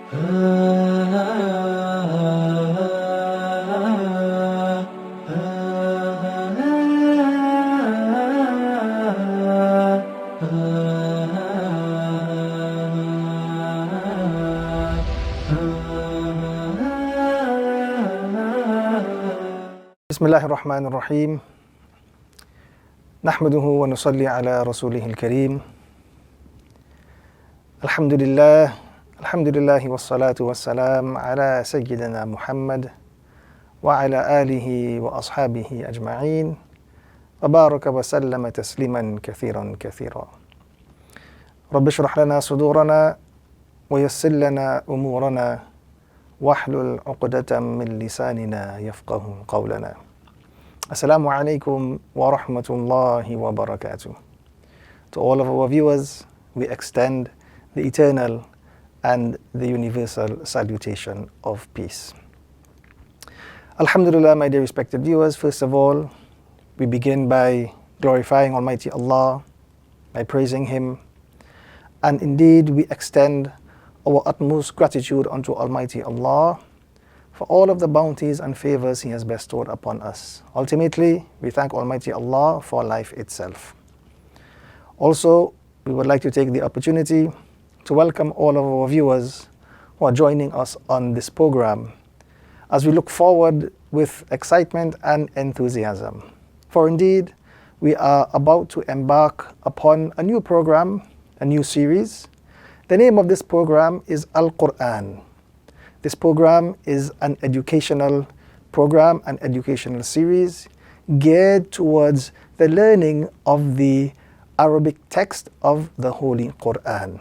بسم الله الرحمن الرحيم نحمده ونصلي على رسوله الكريم الحمد لله والصلاة والسلام على سيدنا محمد وعلى آله وأصحابه أجمعين وبارك وسلم تسليما كثيرا رب اشرح لنا صدورنا ويسر لنا أمورنا واحلل عقدة من لساننا يفقه قولنا. Assalamu alaikum wa rahmatullahi wa barakatuh. To all of our viewers, we extend the eternal and the universal salutation of peace. Alhamdulillah, my dear respected viewers, first of all, we begin by glorifying Almighty Allah, by praising Him, and indeed we extend our utmost gratitude unto Almighty Allah for all of the bounties and favors He has bestowed upon us. Ultimately, we thank Almighty Allah for life itself. Also, we would like to take the opportunity to welcome all of our viewers who are joining us on this program as we look forward with excitement and enthusiasm. For indeed, we are about to embark upon a new program, a new series. The name of this program is Al-Quran. This program is an educational program, an educational series geared towards the learning of the Arabic text of the Holy Quran.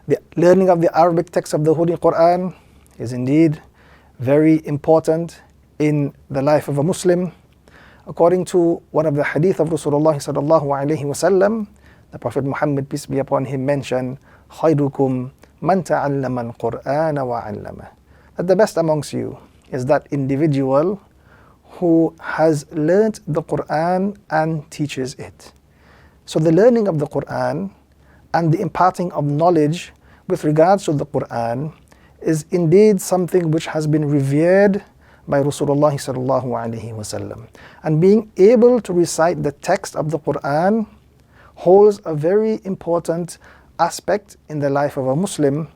The learning of the Arabic text of the Holy Quran is indeed very important in the life of a Muslim. According to one of the hadith of Rasulullah sallallahu alaihi wasallam, the Prophet Muhammad, peace be upon him, mentioned, خَيْرُكُمْ مَنْ تَعَلَّمَ الْقُرْآنَ وَعَلَّمَهُ. That the best amongst you is that individual who has learnt the Quran and teaches it. So the learning of the Quran and the imparting of knowledge with regards to the Quran is indeed something which has been revered by Rasulullah sallallahu alaihi wasallam. And being able to recite the text of the Quran holds a very important aspect in the life of a Muslim.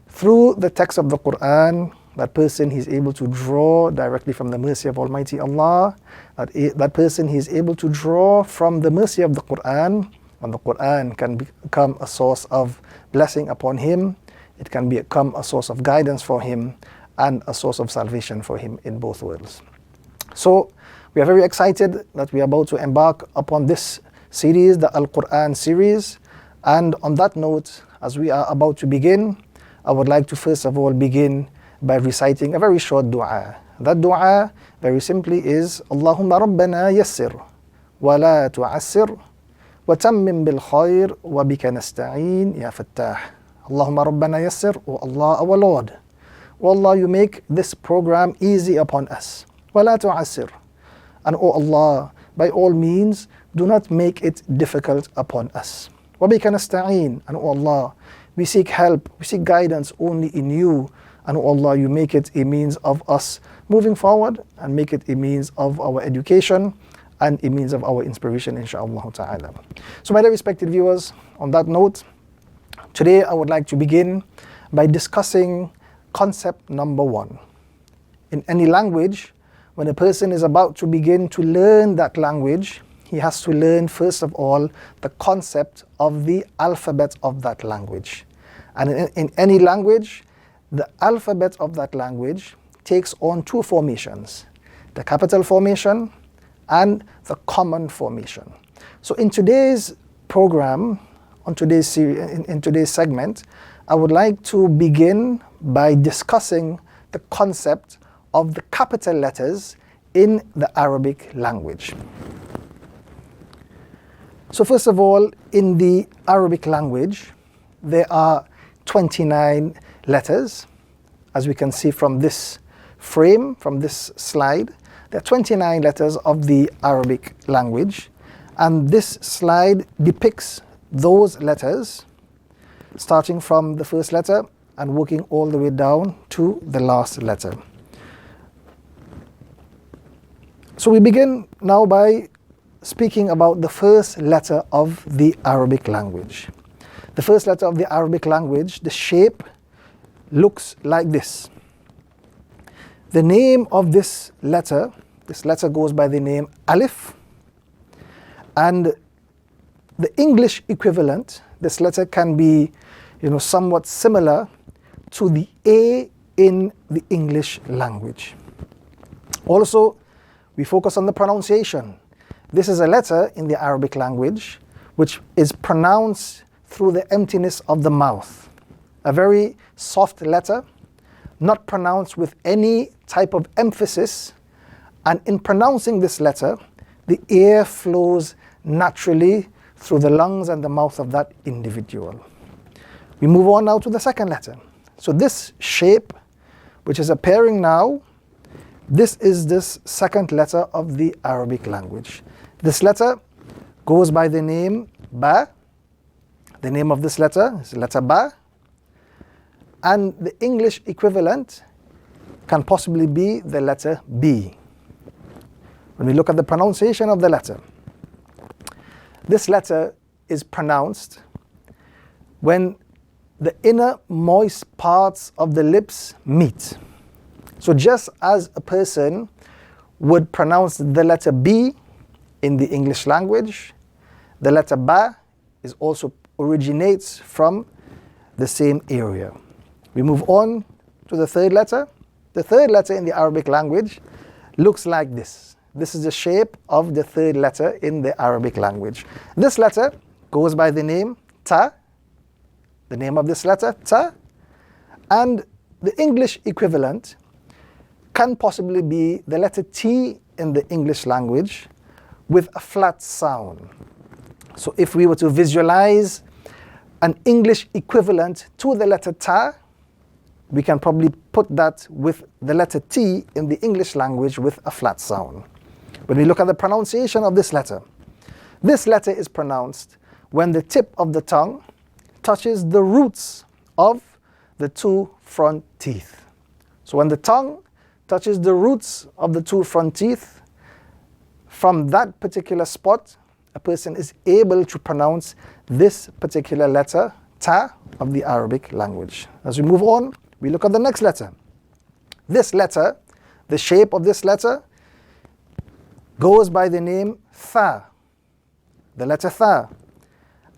Through the text of the Quran, that person is able to draw directly from the mercy of Almighty Allah. That person is able to draw from the mercy of the Quran, and the Quran can become a source of blessing upon him. It can become a source of guidance for him and a source of salvation for him in both worlds. So we are very excited that we are about to embark upon this series, the Al-Quran series. And on that note, as we are about to begin, I would like to first of all begin by reciting a very short dua. That dua, very simply, is Allahumma Rabbana yassir wa la tu'assir wa tammim bil khair wa bika nasta'een ya fattah. Allahumma Rabbana yassir, O Allah, our Lord. O Allah, you make this program easy upon us. Wa la tu'assir. And O Allah, by all means, do not make it difficult upon us. وَبِكَ نَسْتَعِينَ. And O Allah, we seek help, we seek guidance only in you. And O Allah, you make it a means of us moving forward and make it a means of our education and a means of our inspiration, inshaAllah ta'ala. So my dear respected viewers, on that note, today I would like to begin by discussing concept number one. In any language, when a person is about to begin to learn that language, he has to learn first of all the concept of the alphabet of that language. And in any language, the alphabet of that language takes on two formations, the capital formation and the common formation. So in today's program, in today's segment, I would like to begin by discussing the concept of the capital letters in the Arabic language. So first of all, in the Arabic language, there are 29 letters. As we can see from this frame, from this slide, there are 29 letters of the Arabic language. And this slide depicts those letters, starting from the first letter, and working all the way down to the last letter. So we begin now by speaking about the first letter of the Arabic language. The first letter of the Arabic language, the shape looks like this. The name of this letter goes by the name Alif, and the English equivalent, this letter can be, somewhat similar to the A in the English language. Also, we focus on the pronunciation. This is a letter in the Arabic language which is pronounced through the emptiness of the mouth. A very soft letter, not pronounced with any type of emphasis, and in pronouncing this letter, the air flows naturally through the lungs and the mouth of that individual. We move on now to the second letter. So this shape, which is appearing now, this is this second letter of the Arabic language. This letter goes by the name Ba. The name of this letter is letter Ba. And the English equivalent can possibly be the letter B. When we look at the pronunciation of the letter, this letter is pronounced when the inner moist parts of the lips meet. So just as a person would pronounce the letter B in the English language, the letter Ba also originates from the same area. We move on to the third letter. The third letter in the Arabic language looks like this. This is the shape of the third letter in the Arabic language. This letter goes by the name Ta. The name of this letter, Ta. And the English equivalent can possibly be the letter T in the English language with a flat sound. So if we were to visualize an English equivalent to the letter Ta, we can probably put that with the letter T in the English language with a flat sound. When we look at the pronunciation of this letter is pronounced when the tip of the tongue touches the roots of the two front teeth. So when the tongue touches the roots of the two front teeth, from that particular spot, a person is able to pronounce this particular letter, Ta, of the Arabic language. As we move on, we look at the next letter. This letter, the shape of this letter, goes by the name Tha, the letter Tha.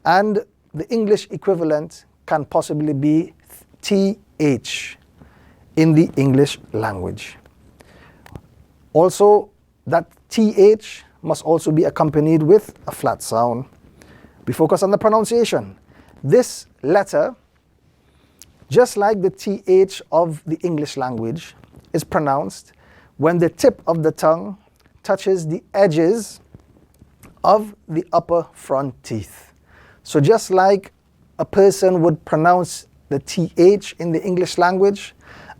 And the English equivalent can possibly be TH in the English language. Also, that TH must also be accompanied with a flat sound. We focus on the pronunciation. This letter, just like the TH of the English language, is pronounced when the tip of the tongue touches the edges of the upper front teeth. So just like a person would pronounce the TH in the English language,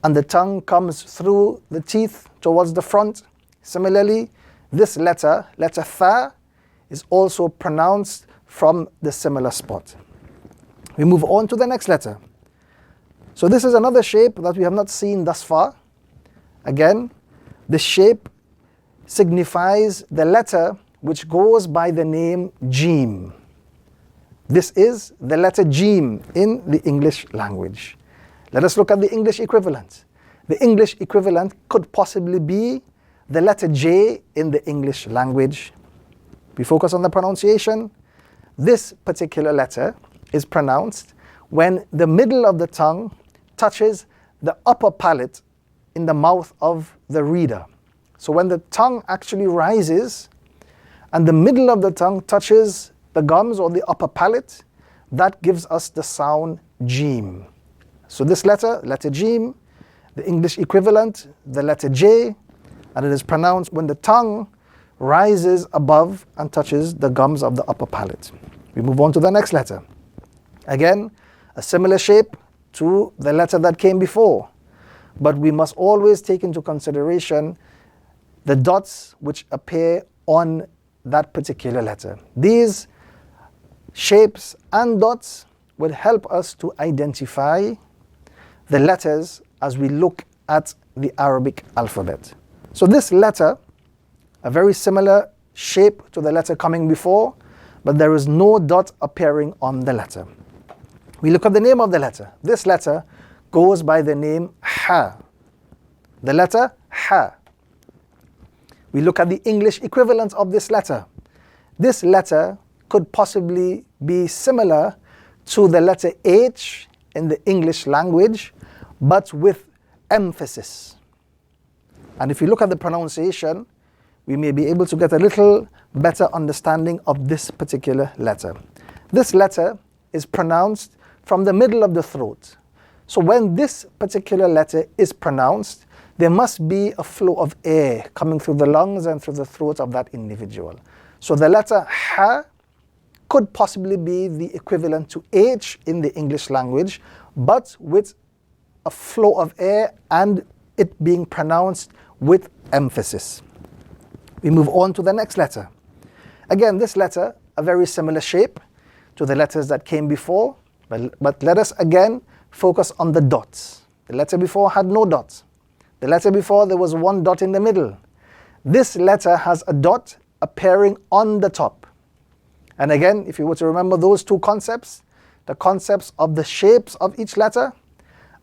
and the tongue comes through the teeth towards the front, similarly, this letter Tha, is also pronounced from the similar spot. We move on to the next letter. So this is another shape that we have not seen thus far. Again, the shape signifies the letter which goes by the name Jim. This is the letter Jim in the English language. Let us look at the English equivalent. The English equivalent could possibly be the letter J in the English language. We focus on the pronunciation. This particular letter is pronounced when the middle of the tongue touches the upper palate in the mouth of the reader. So when the tongue actually rises and the middle of the tongue touches the gums or the upper palate, that gives us the sound Jim. So this letter Jim, the English equivalent, the letter J, and it is pronounced when the tongue rises above and touches the gums of the upper palate. We move on to the next letter. Again, a similar shape to the letter that came before, but we must always take into consideration the dots which appear on that particular letter. These shapes and dots would help us to identify the letters as we look at the Arabic alphabet. So this letter, a very similar shape to the letter coming before, but there is no dot appearing on the letter. We look at the name of the letter. This letter goes by the name Ha. The letter Ha. We look at the English equivalent of this letter. This letter could possibly be similar to the letter H in the English language, but with emphasis. And if you look at the pronunciation, we may be able to get a little better understanding of this particular letter. This letter is pronounced from the middle of the throat. So when this particular letter is pronounced, there must be a flow of air coming through the lungs and through the throat of that individual. So the letter Ha could possibly be the equivalent to H in the English language, but with a flow of air and it being pronounced with emphasis. We move on to the next letter. Again, this letter, a very similar shape to the letters that came before, but let us again focus on the dots. The letter before had no dots. The letter before, there was one dot in the middle. This letter has a dot appearing on the top. And again, if you were to remember those two concepts, the concepts of the shapes of each letter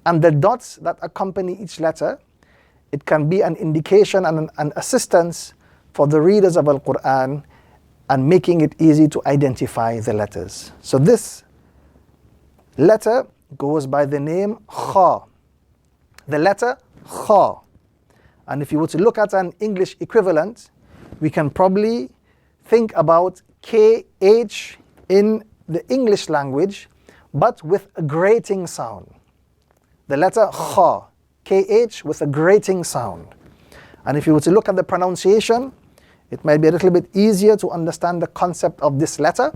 and the dots that accompany each letter, it can be an indication and an assistance for the readers of Al-Quran and making it easy to identify the letters. So this letter goes by the name Kha. The letter Kha. And if you were to look at an English equivalent, we can probably think about KH in the English language, but with a grating sound. The letter Kha, KH with a grating sound. And if you were to look at the pronunciation, it might be a little bit easier to understand the concept of this letter.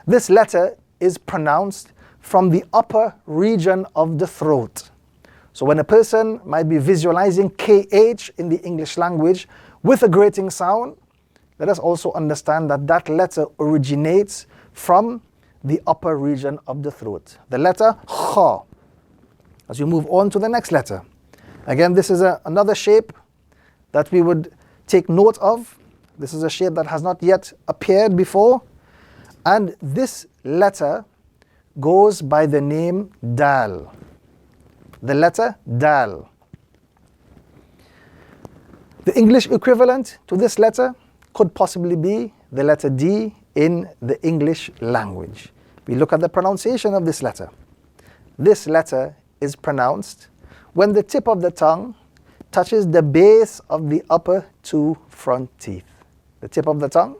This letter is pronounced from the upper region of the throat. So when a person might be visualizing KH in the English language with a grating sound, let us also understand that that letter originates from the upper region of the throat. The letter Kha. As you move on to the next letter. Again, this is another shape that we would take note of. This is a shape that has not yet appeared before. And this letter goes by the name Dal. The letter Dal. The English equivalent to this letter could possibly be the letter D in the English language. We look at the pronunciation of this letter. This letter is pronounced when the tip of the tongue touches the base of the upper two front teeth. The tip of the tongue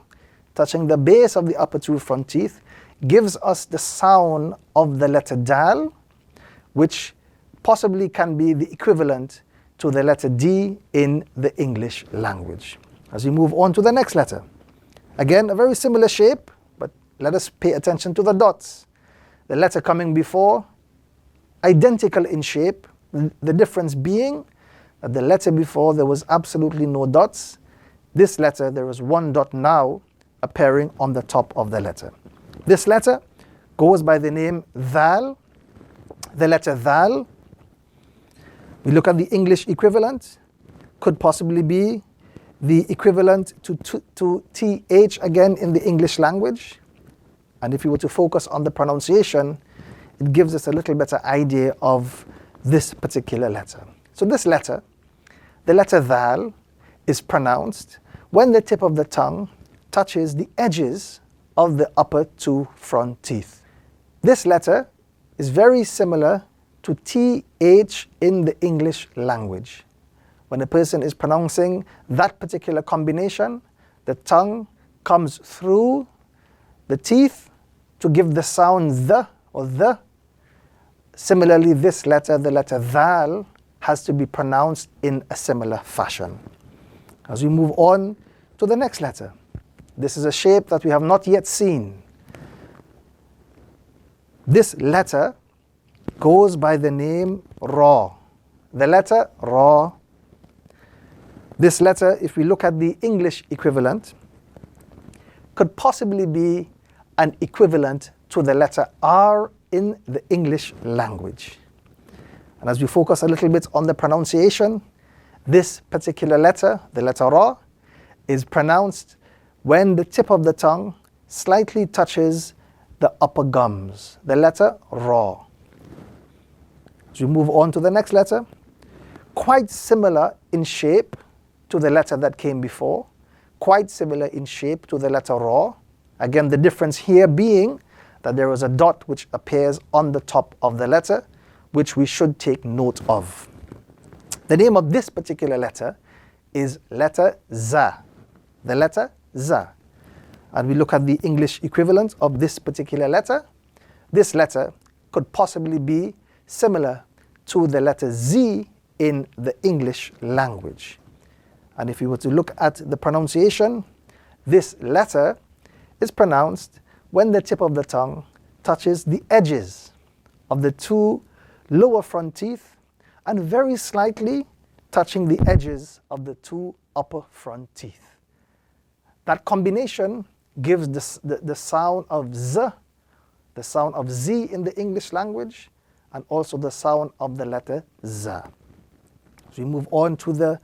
touching the base of the upper two front teeth gives us the sound of the letter Dal, which possibly can be the equivalent to the letter D in the English language. As we move on to the next letter. Again, a very similar shape, but let us pay attention to the dots. The letter coming before, identical in shape, the difference being that the letter before there was absolutely no dots. This letter, there is one dot now appearing on the top of the letter. This letter goes by the name Dhal. The letter Dhal, we look at the English equivalent, could possibly be the equivalent to TH again in the English language. And if you were to focus on the pronunciation, it gives us a little better idea of this particular letter. So this letter, the letter Dhal, is pronounced when the tip of the tongue touches the edges of the upper two front teeth. This letter is very similar to TH in the English language. When a person is pronouncing that particular combination, the tongue comes through the teeth to give the sound the or the. Similarly, this letter, the letter Dhal, has to be pronounced in a similar fashion. As we move on to the next letter, this is a shape that we have not yet seen. This letter goes by the name Ra. The letter Ra. This letter, if we look at the English equivalent, could possibly be an equivalent to the letter R in the English language. And as we focus a little bit on the pronunciation, this particular letter, the letter Ra, is pronounced when the tip of the tongue slightly touches the upper gums, the letter Ra. As we move on to the next letter, quite similar in shape to the letter that came before, quite similar in shape to the letter Ra. Again, the difference here being that there is a dot which appears on the top of the letter, which we should take note of. The name of this particular letter is letter Za, the letter Za. And we look at the English equivalent of this particular letter. This letter could possibly be similar to the letter Z in the English language. And if we were to look at the pronunciation, this letter is pronounced when the tip of the tongue touches the edges of the two lower front teeth and very slightly touching the edges of the two upper front teeth. That combination gives the sound of Z, the sound of Z in the English language, and also the sound of the letter Z. As we move on to the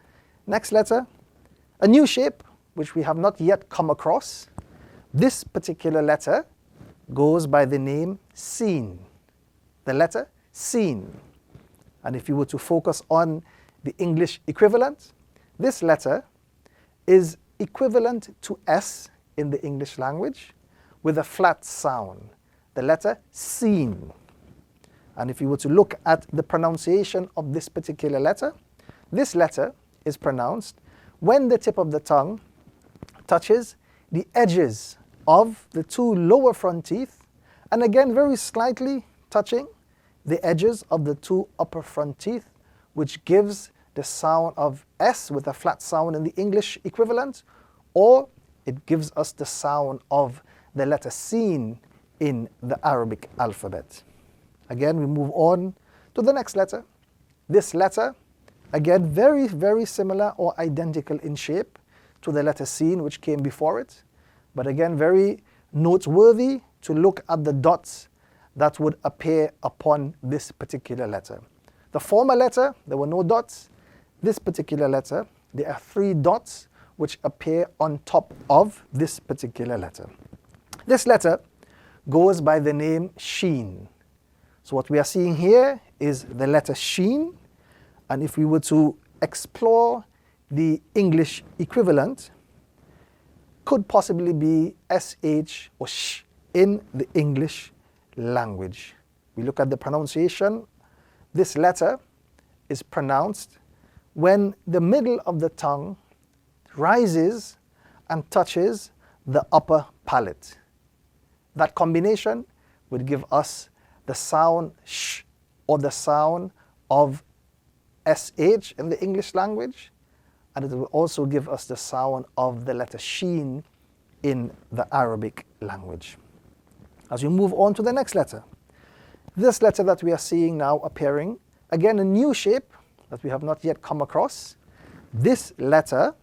next letter, a new shape which we have not yet come across. This particular letter goes by the name Sin, the letter Sin. And if you were to focus on the English equivalent, this letter is equivalent to S in the English language with a flat sound, the letter Sin. And if you were to look at the pronunciation of this particular letter, this letter is pronounced when the tip of the tongue touches the edges of the two lower front teeth, and again very slightly touching the edges of the two upper front teeth, which gives the sound of S with a flat sound in the English equivalent, or it gives us the sound of the letter Sin in the Arabic alphabet. Again, we move on to the next letter. This letter, again, very, very similar or identical in shape to the letter Sin which came before it, but again, very noteworthy to look at the dots that would appear upon this particular letter. The former letter, there were no dots. This particular letter, there are 3 dots which appear on top of this particular letter. This letter goes by the name Sheen. So what we are seeing here is the letter Sheen, and if we were to explore the English equivalent, could possibly be SH or sh in the English language. We look at the pronunciation. This letter is pronounced when the middle of the tongue rises and touches the upper palate. That combination would give us the sound sh or the sound of SH in the English language, and it will also give us the sound of the letter Sheen in the Arabic language. As we move on to the next letter, this letter that we are seeing now appearing, again a new shape that we have not yet come across. This letter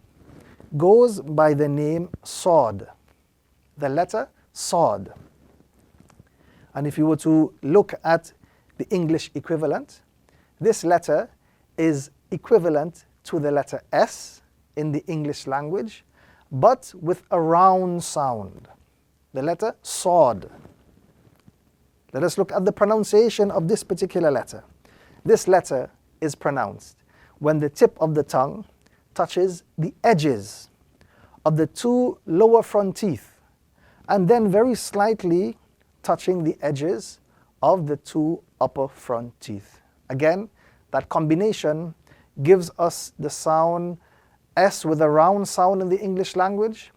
goes by the name Sod, the letter Sod. And if you were to look at the English equivalent, this letter is equivalent to the letter S in the English language, but with a round sound, the letter Sod. Let us look at the pronunciation of this particular letter. This letter is pronounced when the tip of the tongue touches the edges of the 2 lower front teeth, and then very slightly touching the edges of the 2 upper front teeth. Again, that combination gives us the sound S with a round sound in the English language,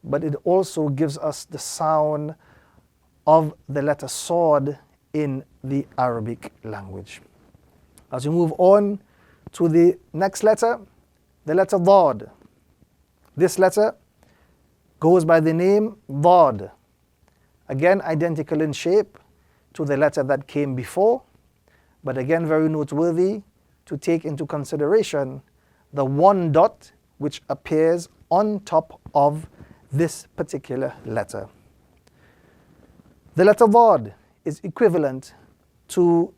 but it also gives us the sound of the letter Sod in the Arabic language. As we move on to the next letter, the letter Dad. This letter goes by the name Dad. Again, identical in shape to the letter that came before, but again very noteworthy to take into consideration the 1 dot which appears on top of this particular letter. The letter Dad is equivalent to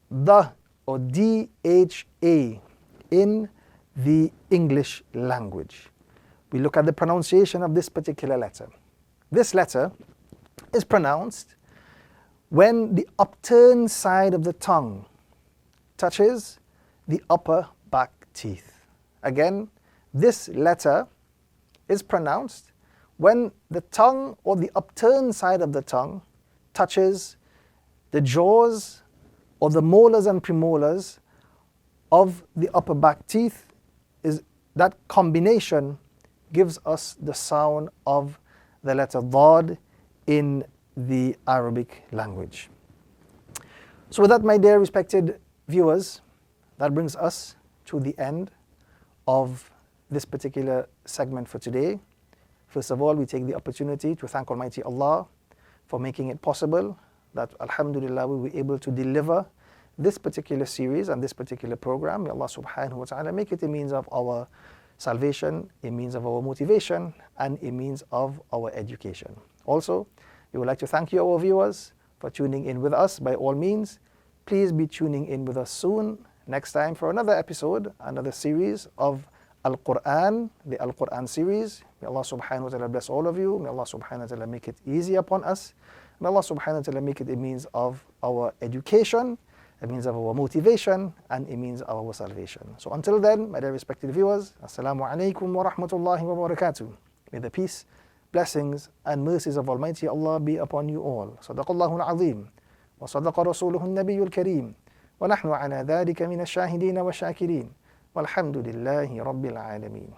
the or DHA in the English language. We look at the pronunciation of this particular letter. This letter is pronounced when the upturned side of the tongue touches the upper back teeth. Again, this letter is pronounced when the tongue or the upturned side of the tongue touches the jaws or the molars and premolars of the upper back teeth. Is that combination gives us the sound of the letter Dad in the Arabic language. So with that, my dear respected viewers, that brings us to the end of this particular segment for today. First of all, we take the opportunity to thank Almighty Allah for making it possible that, alhamdulillah, we were able to deliver this particular series and this particular program. May Allah subhanahu wa ta'ala make it a means of our salvation, a means of our motivation, and a means of our education. Also, we would like to thank you, our viewers, for tuning in with us. By all means, please be tuning in with us soon, next time, for another episode, another series of Al-Quran, the Al-Quran series. May Allah subhanahu wa ta'ala bless all of you. May Allah subhanahu wa ta'ala make it easy upon us. May Allah subhanahu wa ta'ala make it a means of our education, a means of our motivation, and a means of our salvation. So until then, my dear respected viewers, Assalamu alaikum wa rahmatullahi wa barakatuh. May the peace, blessings, and mercies of Almighty Allah be upon you all. Sadaqallahu al-azim, wa sadaqa rasuluhu al-nabiyyu al-kareem, wa nahnu ala dhalika min ash-shahideen wa shakirin, walhamdulillahi rabbil alameen.